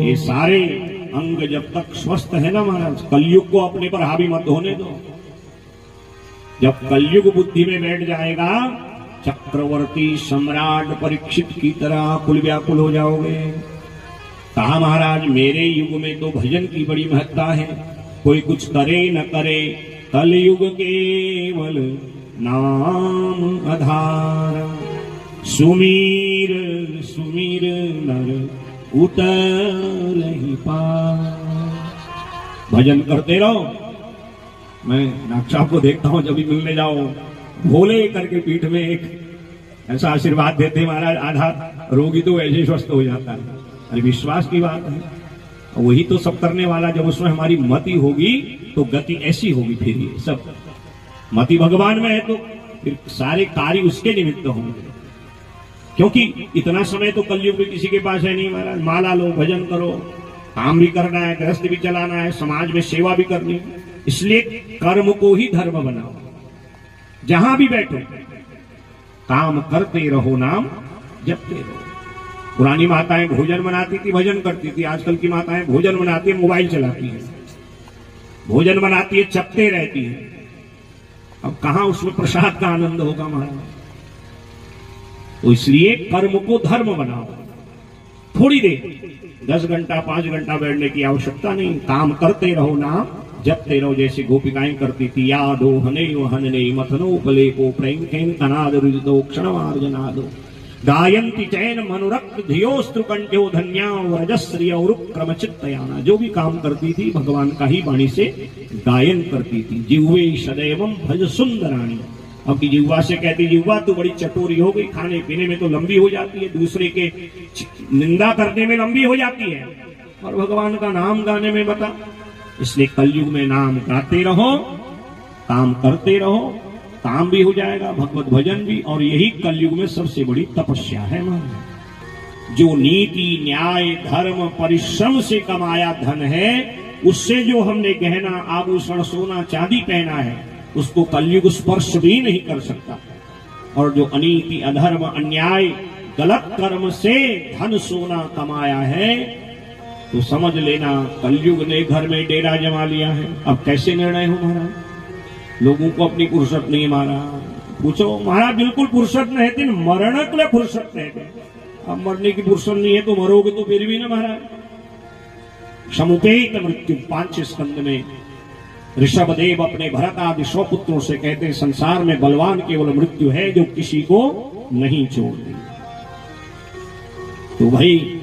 ये सारे अंग जब तक स्वस्थ है ना महाराज, कलयुग को अपने पर हावी मत होने दो। जब कलयुग बुद्धि में बैठ जाएगा, चक्रवर्ती सम्राट परीक्षित की तरह कुल व्याकुल हो जाओगे। कहा महाराज मेरे युग में तो भजन की बड़ी महत्ता है, कोई कुछ करे न करे, कलयुग केवल नाम आधार। सुमीर सुमीर नर उतर ही पार। भजन करते रहो। मैं डॉक्टर साहब को देखता हूं जब भी मिलने जाओ, भोले करके पीठ में एक ऐसा आशीर्वाद देते महाराज, आधा रोगी तो ऐसे स्वस्थ हो जाता है। अरे विश्वास की बात है, वही तो सब करने वाला। जब उसमें हमारी मति होगी तो गति ऐसी होगी। फिर ये सब मति भगवान में है तो फिर सारे कार्य उसके निमित्त होंगे। क्योंकि इतना समय तो कलयुग में किसी के पास है नहीं महाराज। माला लो, भजन करो, काम भी करना है, गृहस्थ भी चलाना है, समाज में सेवा भी करनी है। इसलिए कर्म को ही धर्म बनाओ। जहां भी बैठो काम करते रहो, नाम जपते रहो। पुरानी माताएं भोजन बनाती थी, भजन करती थी। आजकल की माताएं भोजन बनाती है, मोबाइल चलाती है। भोजन बनाती है, चपते रहती है। अब कहां उसमें प्रसाद का आनंद होगा महाराज। तो इसलिए कर्म को धर्म बनाओ। थोड़ी देर 10 घंटा 5 घंटा बैठने की आवश्यकता नहीं। काम करते रहो, नाम जपते रहो। जैसे गोपिकाएं करती थी, यादो हने हनने मथनो फले को प्रेम केन कनाद रुदो क्षणमार्जनादो गायंती चैन मनुरक्त धियोस्त्रु कंठ्यो धन्या व्रजश्रिय उरुक्रम चित्तयाना। जो भी काम करती थी भगवान का ही वाणी से गायन करती थी। जिह्वे सदैवम भज सुंदराणी। अब की जिह्वा से कहती, जिह्वा तो बड़ी चटोरी हो गई, खाने पीने में तो लंबी हो जाती है, दूसरे के निंदा करने में लंबी हो जाती है, और भगवान का नाम गाने में बता। इसलिए कलयुग में नाम गाते रहो, काम करते रहो, काम भी हो जाएगा, भगवत भजन भी। और यही कलयुग में सबसे बड़ी तपस्या है महाराज। जो नीति न्याय धर्म परिश्रम से कमाया धन है, उससे जो हमने गहना आभूषण सोना चांदी पहना है, उसको कलयुग स्पर्श भी नहीं कर सकता। और जो अनीति अधर्म अन्याय गलत कर्म से धन सोना कमाया है, तो समझ लेना कलयुग ने घर में डेरा जमा लिया है। अब कैसे निर्णय हो महाराज? लोगों को अपनी फुर्सत नहीं मारा। पूछो महाराज, बिल्कुल फुर्सत नहीं थी, मरण के लिए फुर्सत नहीं थी। अब मरने की फुर्सत नहीं है तो मरोगे तो फिर भी ना महाराज। समुपेत मृत्यु 5 स्कंद में ऋषभदेव अपने भरत आदि 100 पुत्रों से कहते हैं, संसार में बलवान केवल मृत्यु है जो किसी को नहीं छोड़ती। तो भाई